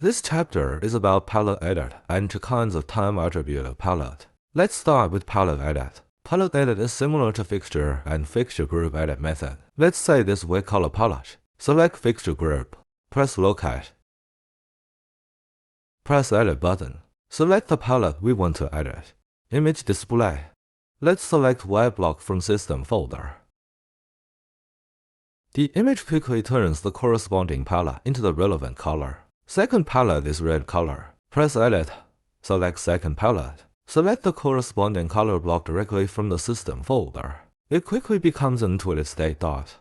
This chapter is about palette edit and two kinds of time attribute of palette. Let's start with palette edit. Palette edit is similar to fixture and fixture group edit method. Let's say this way color palette. Select fixture group. Press locate. Press edit button. Select the palette we want to edit. Image display. Let's select white block from system folder. The image quickly turns the corresponding palette into the relevant color. Second palette is red color. Press edit. Select second palette. Select the corresponding color block directly from the system folder. It quickly becomes an intuitive state dot.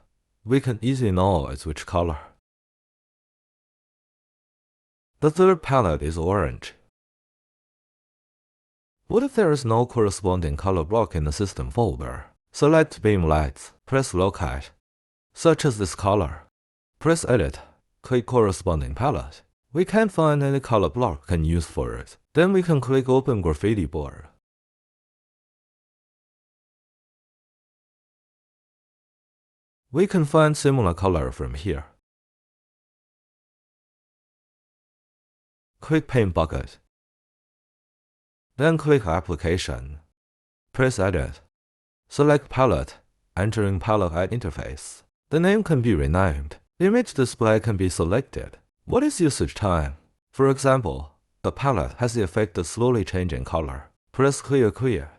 We can easily know it's which color. The third palette is orange. What if there is no corresponding color block in the system folder? Select beam lights. Press locate. Such as this color. Press edit. Click corresponding palette. We can't find any color block can use for it. Then we can click open graffiti board. We can find similar color from here. Click paint bucket. Then click application. Press edit. Select palette, entering palette at interface. The name can be renamed. Image display can be selected. What is usage time? For example, the palette has the effect of slowly changing color. Press clear.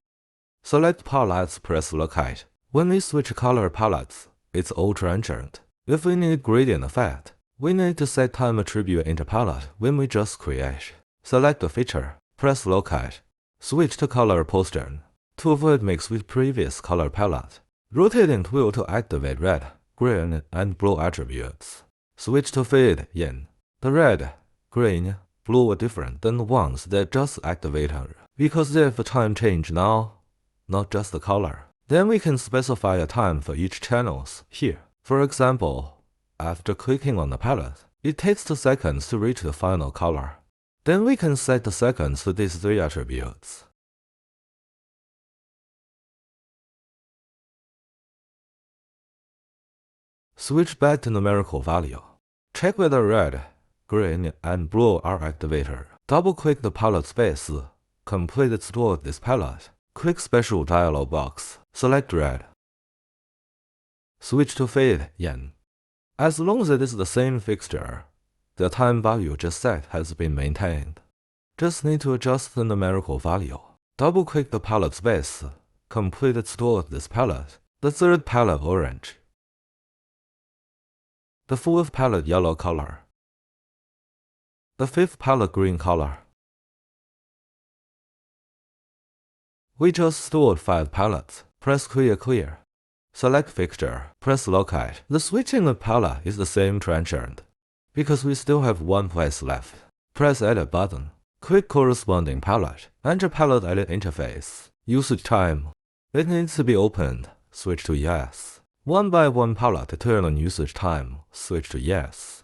Select palettes, press locate. When we switch color palettes, it's all transient. If we need gradient effect, we need to set time attribute into palette when we just create. Select the feature, press locate. Switch to color position to avoid mix with previous color palette. Rotating wheel to activate red, green, and blue attributes. Switch to fade in. The red, green, blue are different than the ones that just activated, because they have a time change now, not just the color. Then we can specify a time for each channels here. For example, after clicking on the palette, it takes 2 seconds to reach the final color. Then we can set the seconds to these 3 attributes. Switch back to numerical value. Check whether red, green, and blue are activated. Double-click the palette space. Complete store this palette. Click special dialog box. Select red. Switch to fade in. As long as it is the same fixture, the time value just set has been maintained. Just need to adjust the numerical value. Double-click the palette space. Complete store this palette. The third palette orange. The fourth palette yellow color. The fifth palette green color. We just stored 5 palettes. Press clear. Select fixture. Press locate. The switching of palette is the same transient, because we still have 1 place left. Press edit button. Click corresponding palette. Enter palette edit interface. Usage time. It needs to be opened. Switch to yes. 1 by 1 palette turn on usage time. Switch to yes.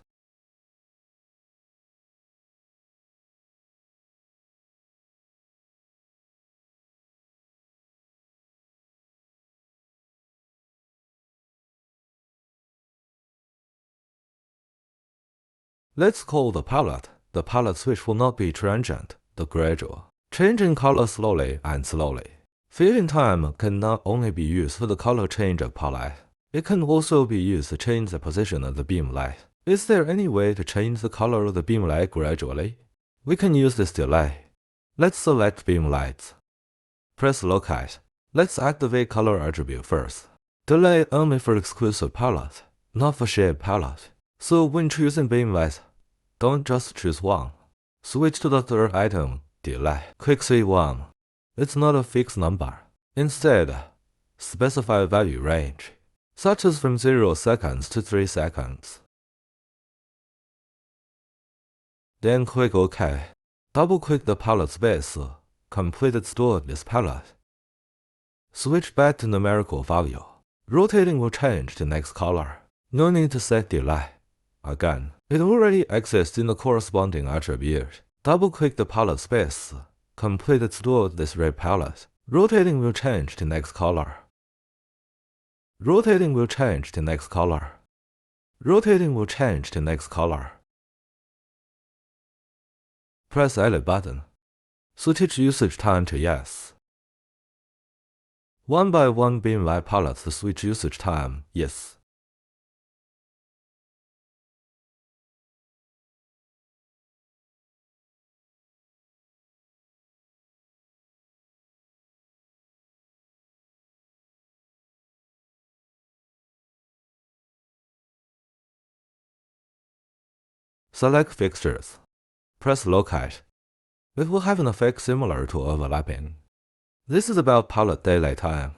Let's call the palette. The palette switch will not be transient, the gradual. Changing color slowly and slowly. Fading time can not only be used for the color change of palette, it can also be used to change the position of the beam light. Is there any way to change the color of the beam light gradually? We can use this delay. Let's select beam lights. Press locate. Let's activate color attribute first. Delay only for exclusive palette, not for shared palette. So when choosing beam lights, don't just choose one. Switch to the third item, delay. Click C1. It's not a fixed number. Instead, specify a value range, such as from 0 seconds to 3 seconds. Then click OK. Double-click the palette space. Complete store this palette. Switch back to numerical value. Rotating will change to next color. No need to set delay. Again, it already exists in the corresponding attribute. Double-click the palette space. Complete store this red palette. Rotating will change to next color. Rotating will change to next color. Rotating will change to next color. Press Edit button. Switch usage time to Yes. One by one BMY pilots switch usage time Yes. Select fixtures. Press Locate. It will have an effect similar to overlapping. This is about pilot daylight time.